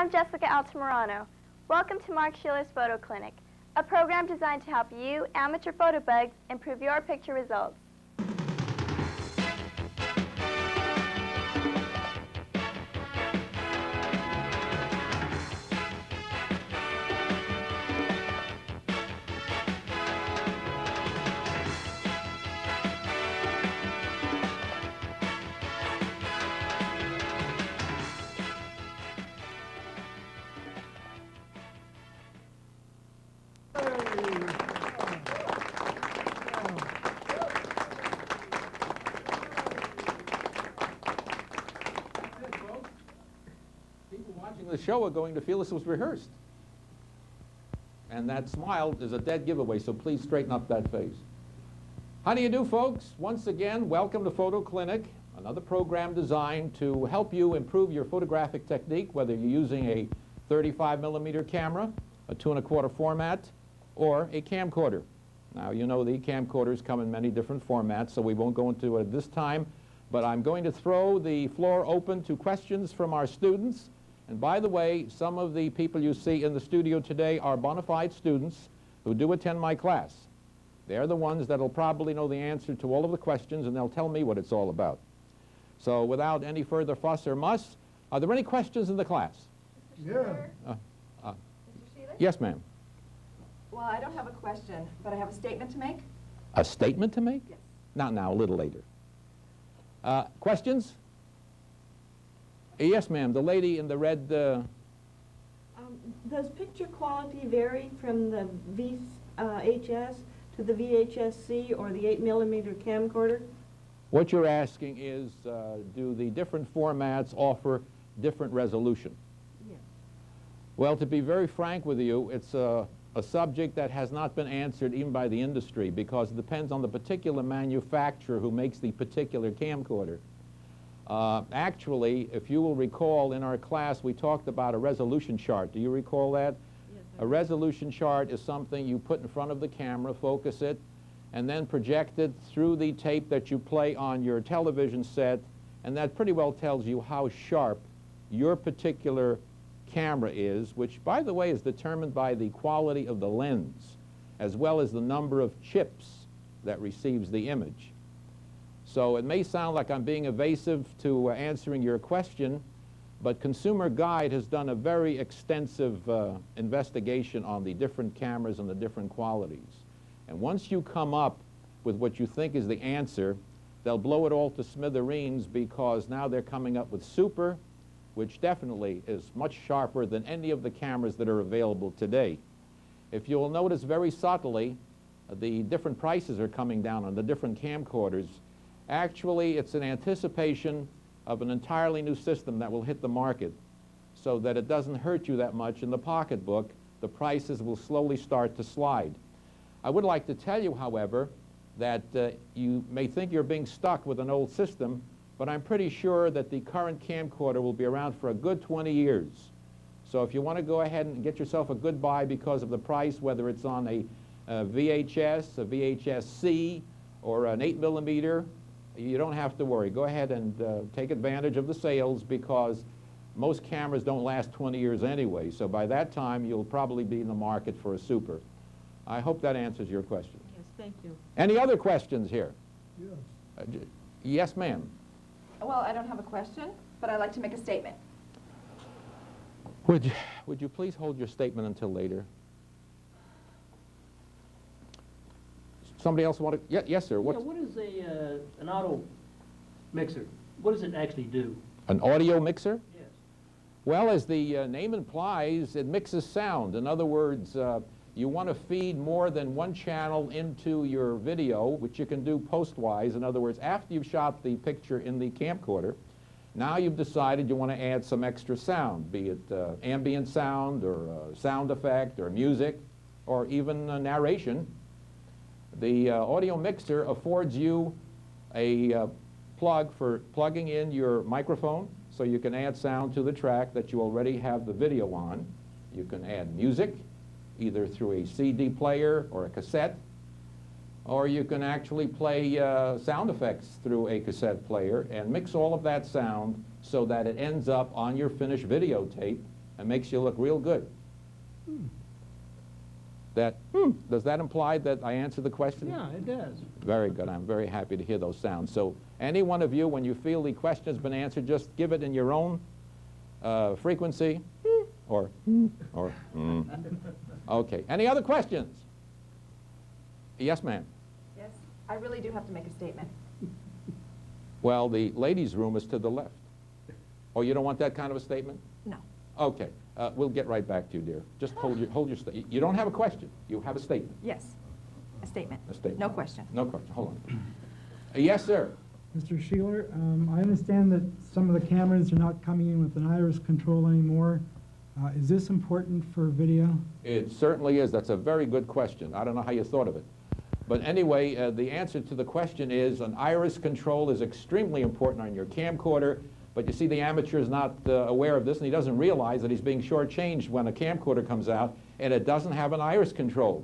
I'm Jessica Altamirano. Welcome to Mark Sheeler's Photo Clinic, a program designed to help you, amateur photo bugs, improve your picture results. The show are going to feel this was rehearsed. And that smile is a dead giveaway, so please straighten up that face. How do you do, folks? Once again, welcome to Photo Clinic, another program designed to help you improve your photographic technique, whether you're using a 35mm camera, a 2 1/4 format, or a camcorder. Now, you know the camcorders come in many different formats, so we won't go into it this time, but I'm going to throw the floor open to questions from our students. And by the way, some of the people you see in the studio today are bona fide students who do attend my class. They're the ones that will probably know the answer to all of the questions, and they'll tell me what it's all about. So without any further fuss or muss, are there any questions in the class? Mr. Sheeler? Mr. Sheeler? Yes, ma'am. Well, I don't have a question, but I have a statement to make. A statement to make? Yes. Not now, a little later. Questions? Yes, ma'am. The lady in the red... Does picture quality vary from the VHS to the VHS-C or the 8mm camcorder? What you're asking is, do the different formats offer different resolution? Yes. Well, to be very frank with you, it's a subject that has not been answered even by the industry, because it depends on the particular manufacturer who makes the particular camcorder. Actually, if you will recall, in our class we talked about a resolution chart. Do you recall that? Yes. A resolution chart is something you put in front of the camera, focus it, and then project it through the tape that you play on your television set, and that pretty well tells you how sharp your particular camera is, which, by the way, is determined by the quality of the lens, as well as the number of chips that receives the image. So it may sound like I'm being evasive to answering your question, but Consumer Guide has done a very extensive investigation on the different cameras and the different qualities. And once you come up with what you think is the answer, they'll blow it all to smithereens, because now they're coming up with Super, which definitely is much sharper than any of the cameras that are available today. If you'll notice very subtly, the different prices are coming down on the different camcorders. Actually, it's an anticipation of an entirely new system that will hit the market, so that it doesn't hurt you that much in the pocketbook. The prices will slowly start to slide. I would like to tell you, however, that you may think you're being stuck with an old system, but I'm pretty sure that the current camcorder will be around for a good 20 years. So if you want to go ahead and get yourself a good buy because of the price, whether it's on a VHS, a VHS-C, or an 8mm, you don't have to worry. Go ahead and take advantage of the sales, because most cameras don't last 20 years anyway. So by that time, you'll probably be in the market for a Super. I hope that answers your question. Yes, thank you. Any other questions here? Yes. Yes, ma'am. Well, I don't have a question, but I'd like to make a statement. Would you please hold your statement until later? Somebody else want to? Yes, sir. What is an auto mixer? What does it actually do? An audio mixer? Yes. Well, as the name implies, it mixes sound. In other words, you want to feed more than one channel into your video, which you can do post-wise. In other words, after you've shot the picture in the camcorder, now you've decided you want to add some extra sound, be it ambient sound or sound effect or music or even narration. The audio mixer affords you a plug for plugging in your microphone, so you can add sound to the track that you already have the video on. You can add music, either through a CD player or a cassette, or you can actually play sound effects through a cassette player and mix all of that sound so that it ends up on your finished videotape and makes you look real good. Does that imply that I answered the question? Yeah, it does. Very good. I'm very happy to hear those sounds. So any one of you, when you feel the question has been answered, just give it in your own frequency, or. Okay. Any other questions? Yes, ma'am. Yes, I really do have to make a statement. Well, the ladies' room is to the left. Oh, you don't want that kind of a statement? No. Okay. We'll get right back to you, dear. Just hold your statement. You don't have a question. You have a statement. Yes, a statement. A statement. No question. No question. Hold on. Yes, sir. Mr. Sheeler, I understand that some of the cameras are not coming in with an iris control anymore. Is this important for video? It certainly is. That's a very good question. I don't know how you thought of it. But anyway, the answer to the question is an iris control is extremely important on your camcorder. But you see, the amateur is not aware of this, and he doesn't realize that he's being shortchanged when a camcorder comes out and it doesn't have an iris control.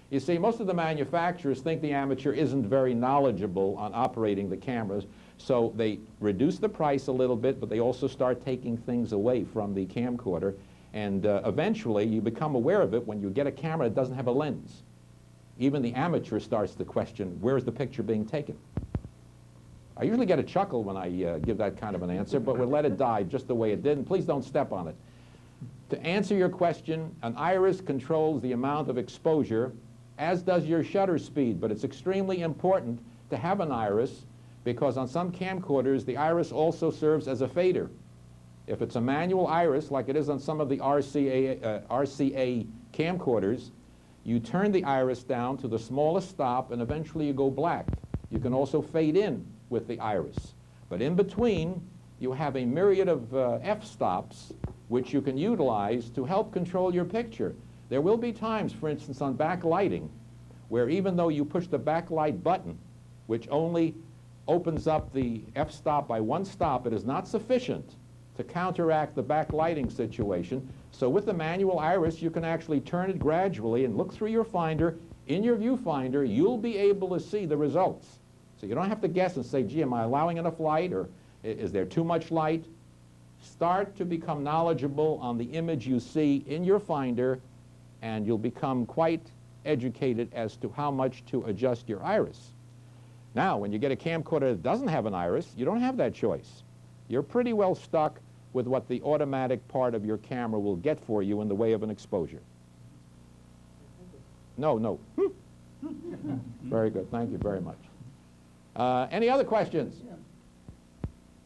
You see, most of the manufacturers think the amateur isn't very knowledgeable on operating the cameras, so they reduce the price a little bit, but they also start taking things away from the camcorder, and eventually you become aware of it when you get a camera that doesn't have a lens. Even the amateur starts to question, where's the picture being taken? I usually get a chuckle when I give that kind of an answer, but we'll let it die just the way it did, and please don't step on it. To answer your question, an iris controls the amount of exposure, as does your shutter speed, but it's extremely important to have an iris because on some camcorders, the iris also serves as a fader. If it's a manual iris, like it is on some of the RCA camcorders, you turn the iris down to the smallest stop, and eventually you go black. You can also fade in with the iris. But in between, you have a myriad of f-stops which you can utilize to help control your picture. There will be times, for instance, on backlighting, where even though you push the backlight button, which only opens up the f-stop by one stop, it is not sufficient to counteract the backlighting situation. So with the manual iris, you can actually turn it gradually and look through your finder. In your viewfinder, you'll be able to see the results. So you don't have to guess and say, gee, am I allowing enough light, or is there too much light? Start to become knowledgeable on the image you see in your finder, and you'll become quite educated as to how much to adjust your iris. Now, when you get a camcorder that doesn't have an iris, you don't have that choice. You're pretty well stuck with what the automatic part of your camera will get for you in the way of an exposure. No. Very good. Thank you very much. Any other questions?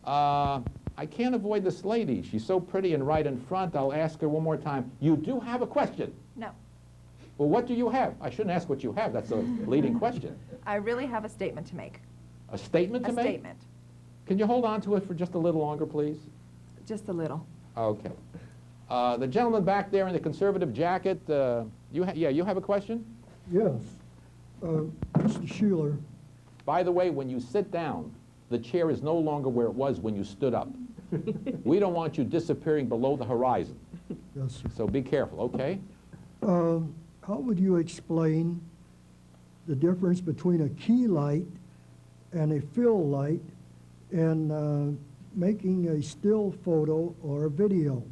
I can't avoid this lady. She's so pretty and right in front. I'll ask her one more time. You do have a question? No. Well, what do you have? I shouldn't ask what you have. That's a leading question. I really have a statement to make. A statement to A make? statement. Can you hold on to it for just a little longer, please? Just a little. Okay. The gentleman back there in the conservative jacket, you have a question? Yes. Mr. Sheeler, By the way, when you sit down, the chair is no longer where it was when you stood up. We don't want you disappearing below the horizon. yes, sir. So be careful, okay? How would you explain the difference between a key light and a fill light in making a still photo or a video?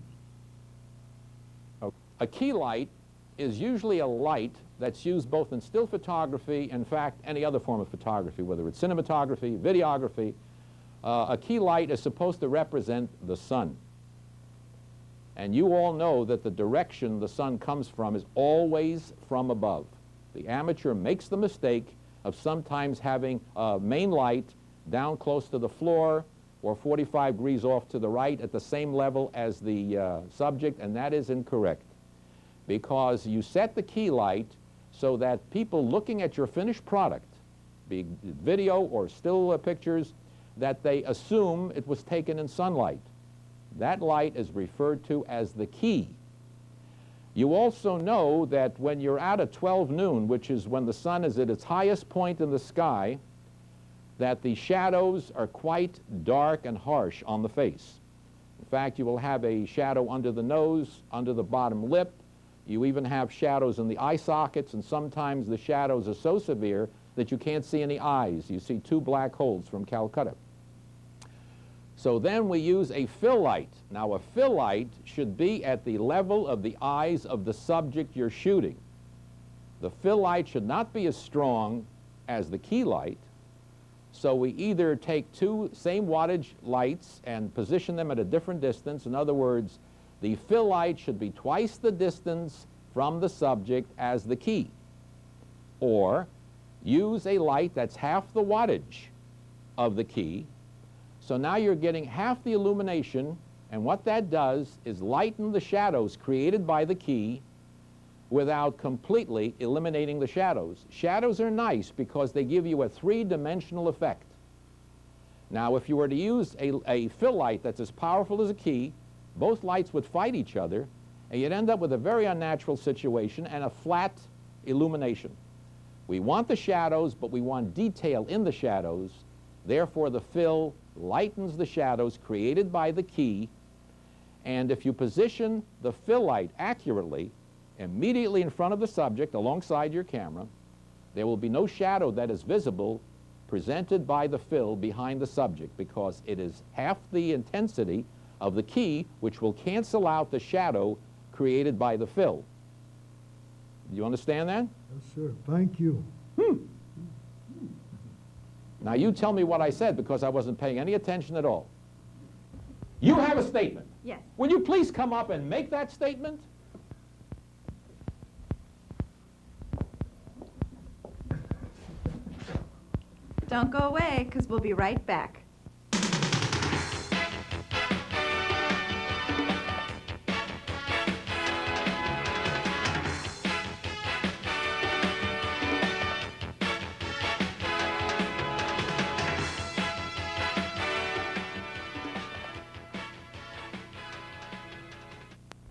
A key light is usually a light that's used both in still photography, in fact, any other form of photography, whether it's cinematography, videography. A key light is supposed to represent the sun. And you all know that the direction the sun comes from is always from above. The amateur makes the mistake of sometimes having a main light down close to the floor or 45 degrees off to the right at the same level as the subject, and that is incorrect. Because you set the key light so that people looking at your finished product, be it video or still pictures, that they assume it was taken in sunlight. That light is referred to as the key. You also know that when you're out at 12 noon, which is when the sun is at its highest point in the sky, that the shadows are quite dark and harsh on the face. In fact, you will have a shadow under the nose, under the bottom lip. You even have shadows in the eye sockets, and sometimes the shadows are so severe that you can't see any eyes. You see two black holes from Calcutta. So then we use a fill light. Now a fill light should be at the level of the eyes of the subject you're shooting. The fill light should not be as strong as the key light. So we either take two same wattage lights and position them at a different distance. In other words, the fill light should be twice the distance from the subject as the key. Or use a light that's half the wattage of the key. So now you're getting half the illumination, and what that does is lighten the shadows created by the key without completely eliminating the shadows. Shadows are nice because they give you a three-dimensional effect. Now, if you were to use a fill light that's as powerful as a key, both lights would fight each other, and you'd end up with a very unnatural situation and a flat illumination. We want the shadows, but we want detail in the shadows. Therefore, the fill lightens the shadows created by the key, and if you position the fill light accurately, immediately in front of the subject alongside your camera, there will be no shadow that is visible presented by the fill behind the subject, because it is half the intensity of the key, which will cancel out the shadow created by the fill. Do you understand that? Yes, sir. Thank you. Now you tell me what I said, because I wasn't paying any attention at all. You have a statement. Yes. Will you please come up and make that statement? Don't go away, because we'll be right back.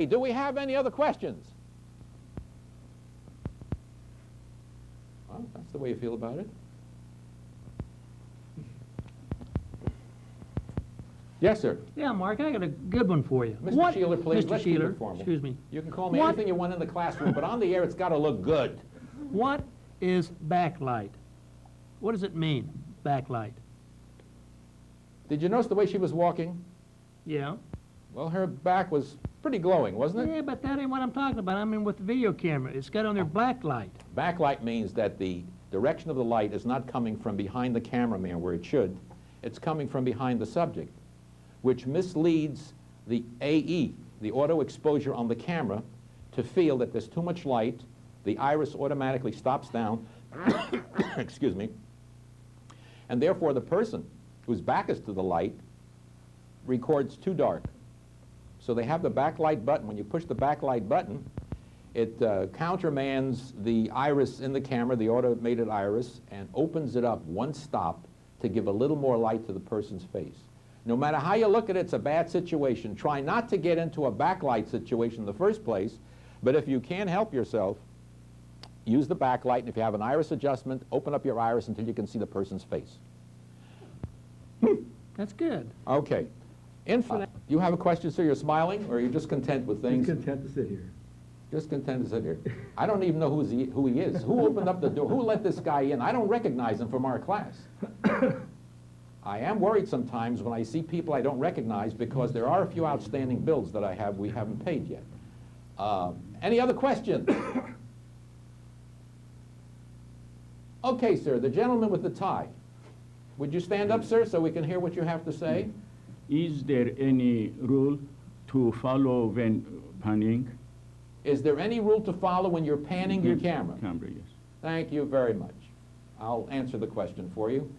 Do we have any other questions? Well, that's the way you feel about it. Yes, sir. Yeah, Mark, I got a good one for you. Mr. Sheeler, please, Mr. let's keep Sheeler, it formal. excuse me. You can call me What? anything you want in the classroom, but on the air it's got to look good. What is backlight? What does it mean, backlight? Did you notice the way she was walking? Yeah. Well, her back was pretty glowing, wasn't it? Yeah, but that ain't what I'm talking about. I mean with the video camera. It's got on there backlight. Backlight means that the direction of the light is not coming from behind the cameraman where it should. It's coming from behind the subject, which misleads the AE, the auto exposure on the camera, to feel that there's too much light. The iris automatically stops down, excuse me, and therefore the person whose back is to the light records too dark. So they have the backlight button. When you push the backlight button, it countermands the iris in the camera, the automated iris, and opens it up one stop to give a little more light to the person's face. No matter how you look at it, it's a bad situation. Try not to get into a backlight situation in the first place, but if you can't help yourself, use the backlight, and if you have an iris adjustment, open up your iris until you can see the person's face. That's good. Okay. You have a question, sir? You're smiling, or are you just content with things? Just content to sit here. Just content to sit here. I don't even know who he is. Who opened up the door? Who let this guy in? I don't recognize him from our class. I am worried sometimes when I see people I don't recognize, because there are a few outstanding bills that we haven't paid yet. Any other questions? Okay, sir, the gentleman with the tie. Would you stand up, sir, so we can hear what you have to say? Is there any rule to follow when panning? Is there any rule to follow when you're panning your camera? Camera, yes. Thank you very much. I'll answer the question for you.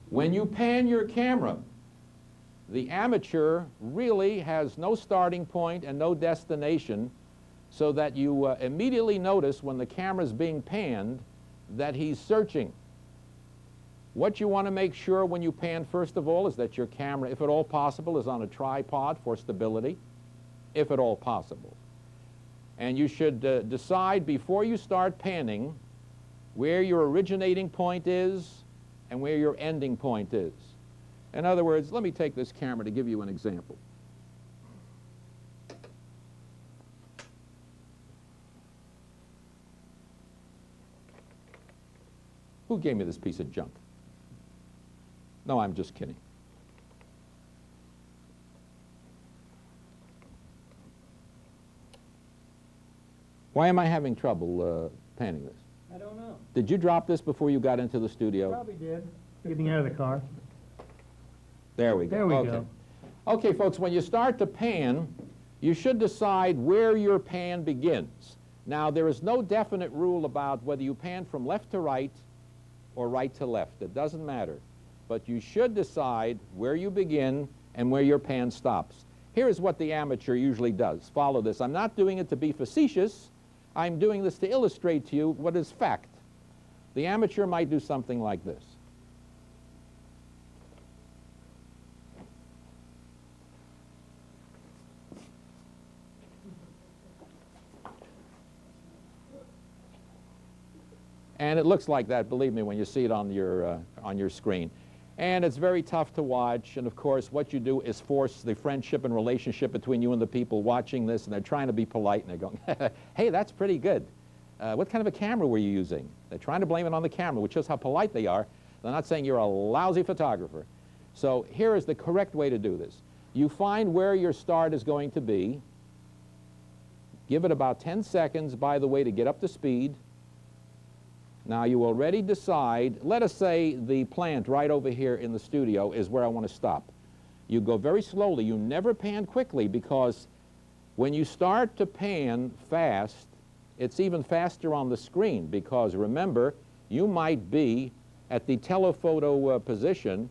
When you pan your camera, the amateur really has no starting point and no destination, so that you immediately notice when the camera's being panned that he's searching. What you want to make sure when you pan, first of all, is that your camera, if at all possible, is on a tripod for stability, if at all possible. And you should decide before you start panning where your originating point is and where your ending point is. In other words, let me take this camera to give you an example. Who gave me this piece of junk? No, I'm just kidding. Why am I having trouble panning this? I don't know. Did you drop this before you got into the studio? Probably did. Getting out of the car. There we go. There we okay. go. Okay, folks, when you start to pan, you should decide where your pan begins. Now, there is no definite rule about whether you pan from left to right or right to left. It doesn't matter. But you should decide where you begin and where your pan stops. Here is what the amateur usually does. Follow this. I'm not doing it to be facetious. I'm doing this to illustrate to you what is fact. The amateur might do something like this. And it looks like that, believe me, when you see it on your screen. And it's very tough to watch. And of course, what you do is force the friendship and relationship between you and the people watching this. And they're trying to be polite. And they're going, hey, that's pretty good. What kind of a camera were you using? They're trying to blame it on the camera, which shows how polite they are. They're not saying you're a lousy photographer. So here is the correct way to do this. You find where your start is going to be. Give it about 10 seconds, by the way, to get up to speed. Now, you already decide, let us say the plant right over here in the studio is where I want to stop. You go very slowly. You never pan quickly, because when you start to pan fast, it's even faster on the screen, because remember, you might be at the telephoto position,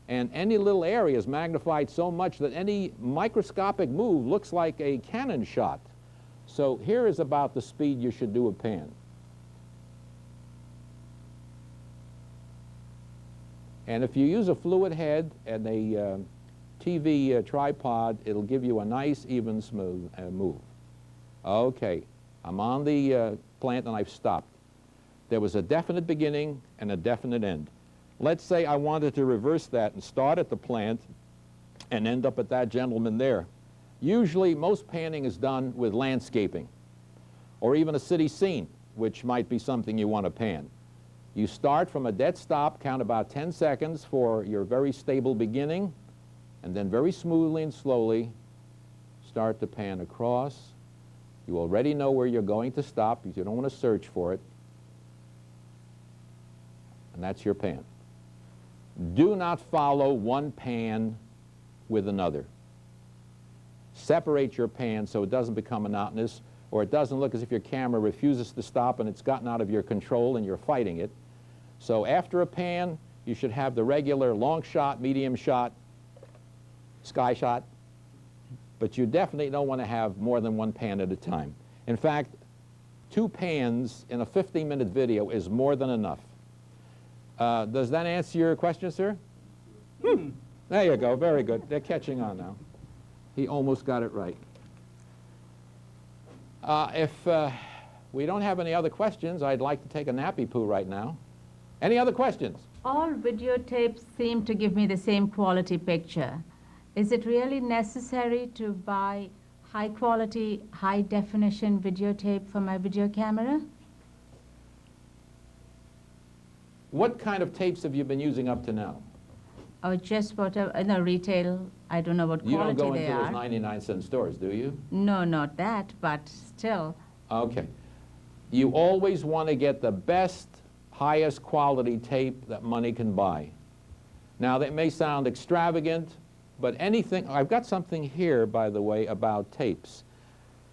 and any little area is magnified so much that any microscopic move looks like a cannon shot. So here is about the speed you should do a pan. And if you use a fluid head and a TV tripod, it'll give you a nice, even, smooth move. Okay, I'm on the plant and I've stopped. There was a definite beginning and a definite end. Let's say I wanted to reverse that and start at the plant and end up at that gentleman there. Usually, most panning is done with landscaping or even a city scene, which might be something you want to pan. You start from a dead stop, count about 10 seconds for your very stable beginning, and then very smoothly and slowly start to pan across. You already know where you're going to stop because you don't want to search for it. And that's your pan. Do not follow one pan with another. Separate your pan so it doesn't become monotonous, or it doesn't look as if your camera refuses to stop and it's gotten out of your control and you're fighting it. So after a pan, you should have the regular long shot, medium shot, sky shot, but you definitely don't want to have more than one pan at a time. In fact, 2 pans in a 15-minute video is more than enough. Does that answer your question, sir? There you go, very good. They're catching on now. He almost got it right. If we don't have any other questions, I'd like to take a nappy poo right now. Any other questions? All videotapes seem to give me the same quality picture. Is it really necessary to buy high quality, high definition videotape for my video camera? What kind of tapes have you been using up to now? Or just whatever, no, retail, I don't know what You don't quality go they into those are. 99-cent stores, do you? No, not that, but still. Okay. You always want to get the best, highest quality tape that money can buy. Now, that may sound extravagant, but anything, I've got something here, by the way, about tapes.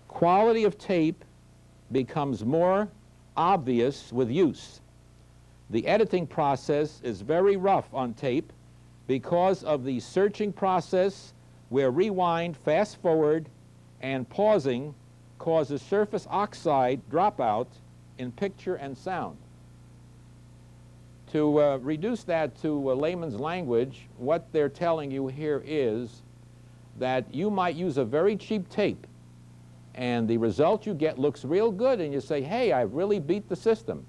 Quality of tape becomes more obvious with use. The editing process is very rough on tape because of the searching process where rewind, fast forward, and pausing causes surface oxide dropout in picture and sound. To reduce that to layman's language, what they're telling you here is that you might use a very cheap tape, and the result you get looks real good, and you say, hey, I've really beat the system.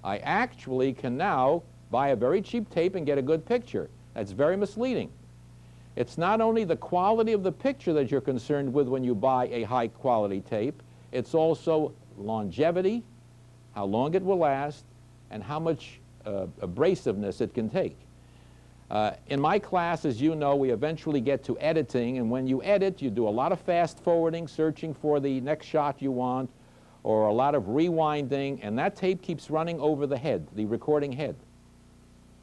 I actually can now buy a very cheap tape and get a good picture. That's very misleading. It's not only the quality of the picture that you're concerned with when you buy a high-quality tape, it's also longevity, how long it will last, and how much abrasiveness it can take. In my class, as you know, we eventually get to editing, and when you edit, you do a lot of fast-forwarding, searching for the next shot you want, or a lot of rewinding, and that tape keeps running over the head, the recording head.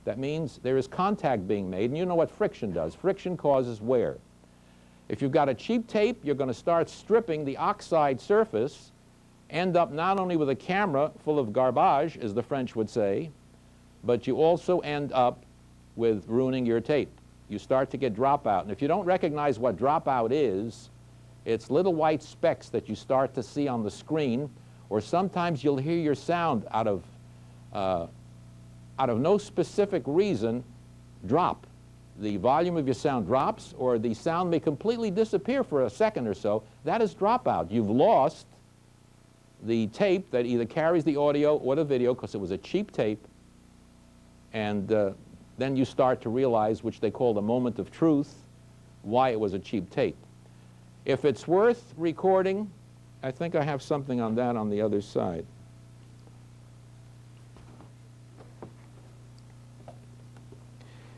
That means there is contact being made, and you know what friction does. Friction causes wear. If you've got a cheap tape, you're going to start stripping the oxide surface, end up not only with a camera full of garbage, as the French would say, but you also end up with ruining your tape. You start to get dropout. And if you don't recognize what dropout is, it's little white specks that you start to see on the screen, or sometimes you'll hear your sound out of no specific reason drop. The volume of your sound drops, or the sound may completely disappear for a second or so. That is dropout. You've lost the tape that either carries the audio or the video because it was a cheap tape, and then you start to realize, which they call the moment of truth, why it was a cheap tape. If it's worth recording, I think I have something on that on the other side.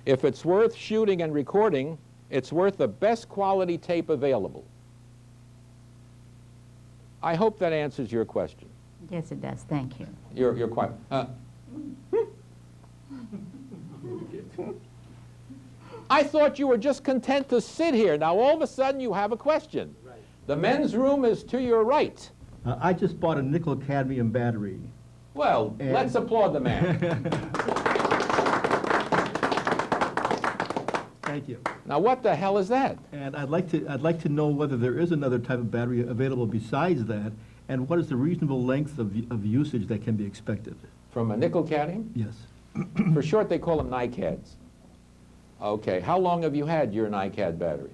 If it's worth shooting and recording, it's worth the best quality tape available. I hope that answers your question. Yes, it does. Thank you. You're quite. I thought you were just content to sit here. Now all of a sudden you have a question. Right. The men's room is to your right. I just bought a nickel cadmium battery. Well, And- let's applaud the man. Thank you. Now what the hell is that? And I'd like to know whether there is another type of battery available besides that, and what is the reasonable length of usage that can be expected? From a nickel cadmium? Yes. For short, they call them NiCads. Okay, how long have you had your NiCad battery?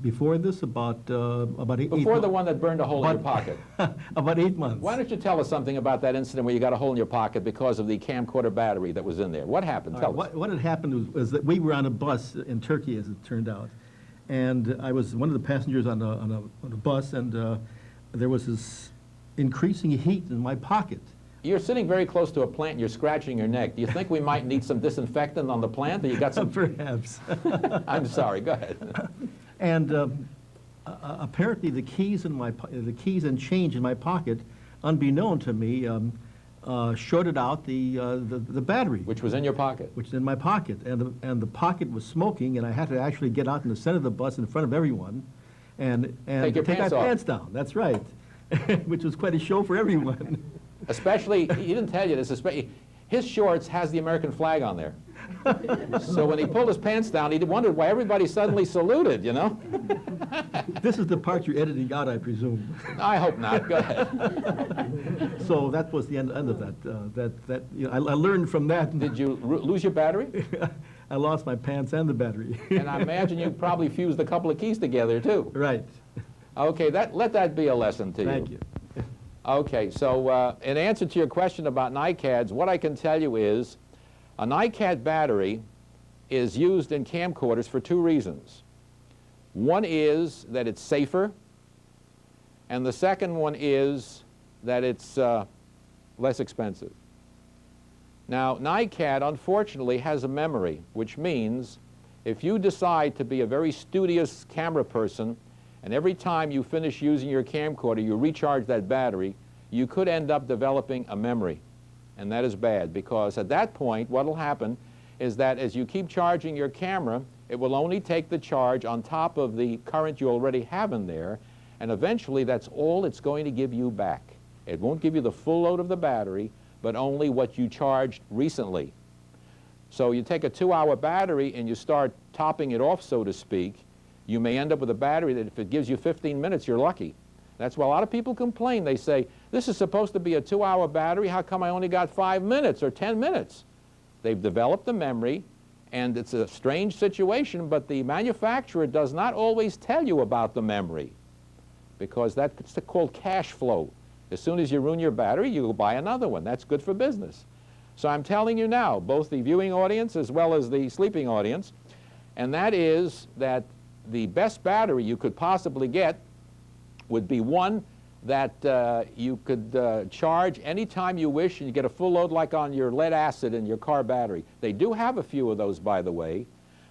Before this, about 8 Before the one that burned a hole in your About- pocket. about 8 months. Why don't you tell us something about that incident where you got a hole in your pocket because of the camcorder battery that was in there? What happened? All Tell right, us. what had happened was that we were on a bus in Turkey, as it turned out, and I was one of the passengers on a bus, and there was this increasing heat in my pocket. You're sitting very close to a plant and you're scratching your neck. Do you think we might need some disinfectant on the plant? Or you got some... Perhaps. I'm sorry, go ahead. And apparently the keys and change in my pocket, unbeknown to me, shorted out the battery, Which was in your pocket. which is in my pocket, and the pocket was smoking, and I had to actually get out in the center of the bus in front of everyone, and Take your pants my off. pants down. That's right, which was quite a show for everyone. Especially, he didn't tell you this, his shorts has the American flag on there. So when he pulled his pants down, he wondered why everybody suddenly saluted, you know? This is the part you're editing out, I presume. I hope not. Go ahead. So that was the end of that. I learned from that. Did you lose your battery? I lost my pants and the battery. And I imagine you probably fused a couple of keys together, too. Right. Okay, let that be a lesson to you. Thank you. Okay, so in answer to your question about NiCads, what I can tell you is a NiCad battery is used in camcorders for two reasons. One is that it's safer, and the second one is that it's less expensive. Now, NiCad, unfortunately, has a memory, which means if you decide to be a very studious camera person, and every time you finish using your camcorder, you recharge that battery, you could end up developing a memory. And that is bad, because at that point, what will happen is that as you keep charging your camera, it will only take the charge on top of the current you already have in there, and eventually that's all it's going to give you back. It won't give you the full load of the battery, but only what you charged recently. So you take a 2-hour battery and you start topping it off, so to speak, you may end up with a battery that if it gives you 15 minutes, you're lucky. That's why a lot of people complain. They say, this is supposed to be a 2-hour battery. How come I only got 5 minutes or 10 minutes? They've developed the memory, and it's a strange situation, but the manufacturer does not always tell you about the memory, because that's called cash flow. As soon as you ruin your battery, you go buy another one. That's good for business. So I'm telling you now, both the viewing audience as well as the sleeping audience, and that is that the best battery you could possibly get would be one that you could charge anytime you wish, and you get a full load like on your lead acid in your car battery. They do have a few of those, by the way,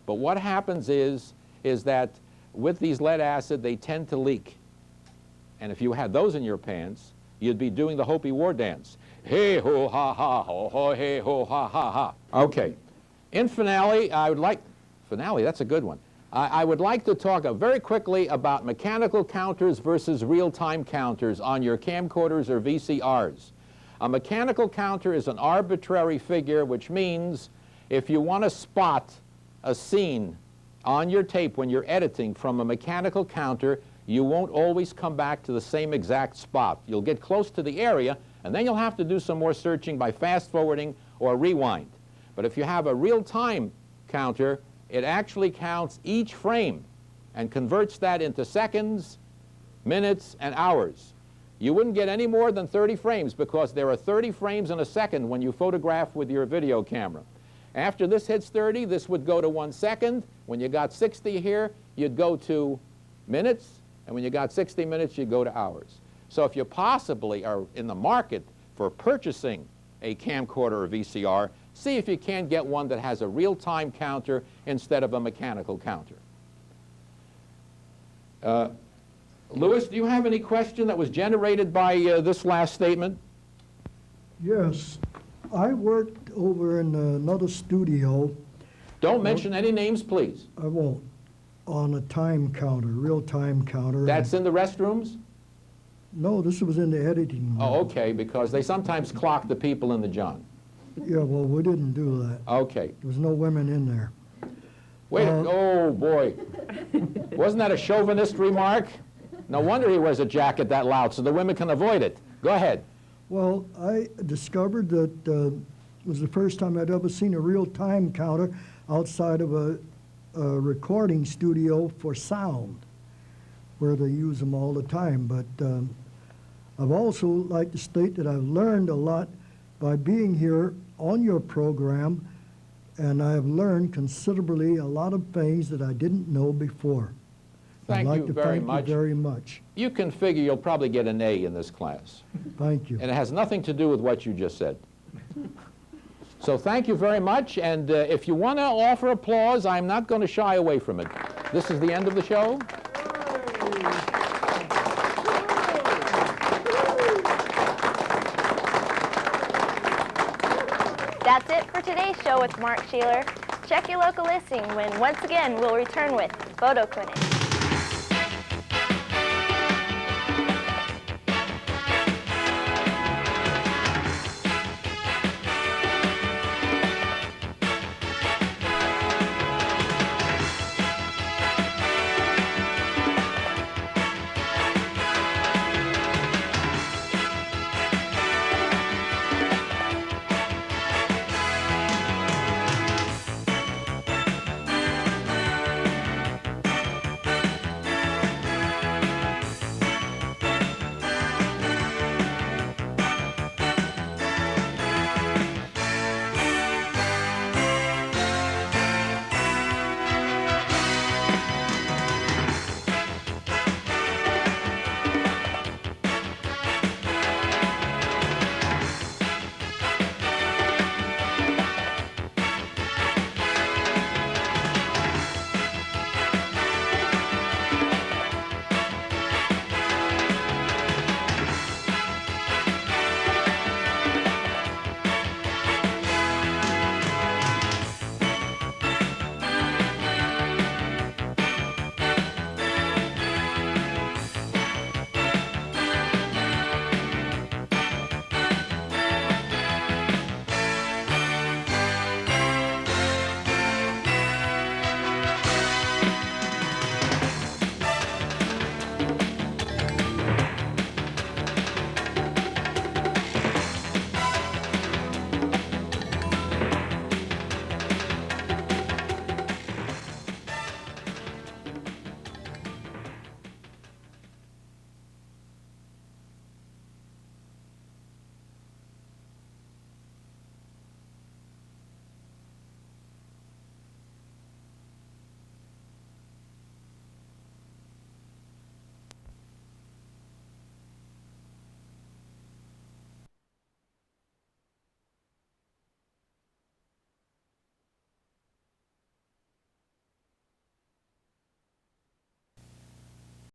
but what happens is that with these lead acid, they tend to leak. And if you had those in your pants, You'd be doing the Hopi war dance. Hey ho ha ha ho ho hey ho ha ha ha. Okay. In finale, finale, that's a good one. I would like to talk very quickly about mechanical counters versus real-time counters on your camcorders or VCRs. A mechanical counter is an arbitrary figure, which means if you want to spot a scene on your tape when you're editing from a mechanical counter, you won't always come back to the same exact spot. You'll get close to the area, and then you'll have to do some more searching by fast-forwarding or rewind. But if you have a real-time counter, it actually counts each frame and converts that into seconds, minutes, and hours. You wouldn't get any more than 30 frames because there are 30 frames in a second when you photograph with your video camera. After this hits 30, this would go to 1 second. When you got 60 here, you'd go to minutes, and when you got 60 minutes, you'd go to hours. So if you possibly are in the market for purchasing a camcorder or VCR, see if you can get one that has a real-time counter instead of a mechanical counter. Louis, do you have any question that was generated by this last statement? Yes. I worked over in another studio. Don't mention any names, please. I won't. On a time counter, real time counter. That's in the restrooms? No, this was in the editing room. Oh, okay, because they sometimes clock the people in the john. Yeah, well, we didn't do that. Okay. There was no women in there. Wait, oh boy. Wasn't that a chauvinist remark? No wonder he wears a jacket that loud, so the women can avoid it. Go ahead. Well, I discovered that it was the first time I'd ever seen a real time counter outside of a recording studio for sound, where they use them all the time. But I've also like to state that I've learned a lot by being here on your program, and I've learned considerably a lot of things that I didn't know before. Thank I'd like you to very thank much. you very much. You can figure you'll probably get an A in this class. Thank you. And it has nothing to do with what you just said. So thank you very much, and if you want to offer applause, I'm not going to shy away from it. This is the end of the show. That's it for today's show with Mark Sheeler. Check your local listing when, once again, we'll return with Photo Clinic.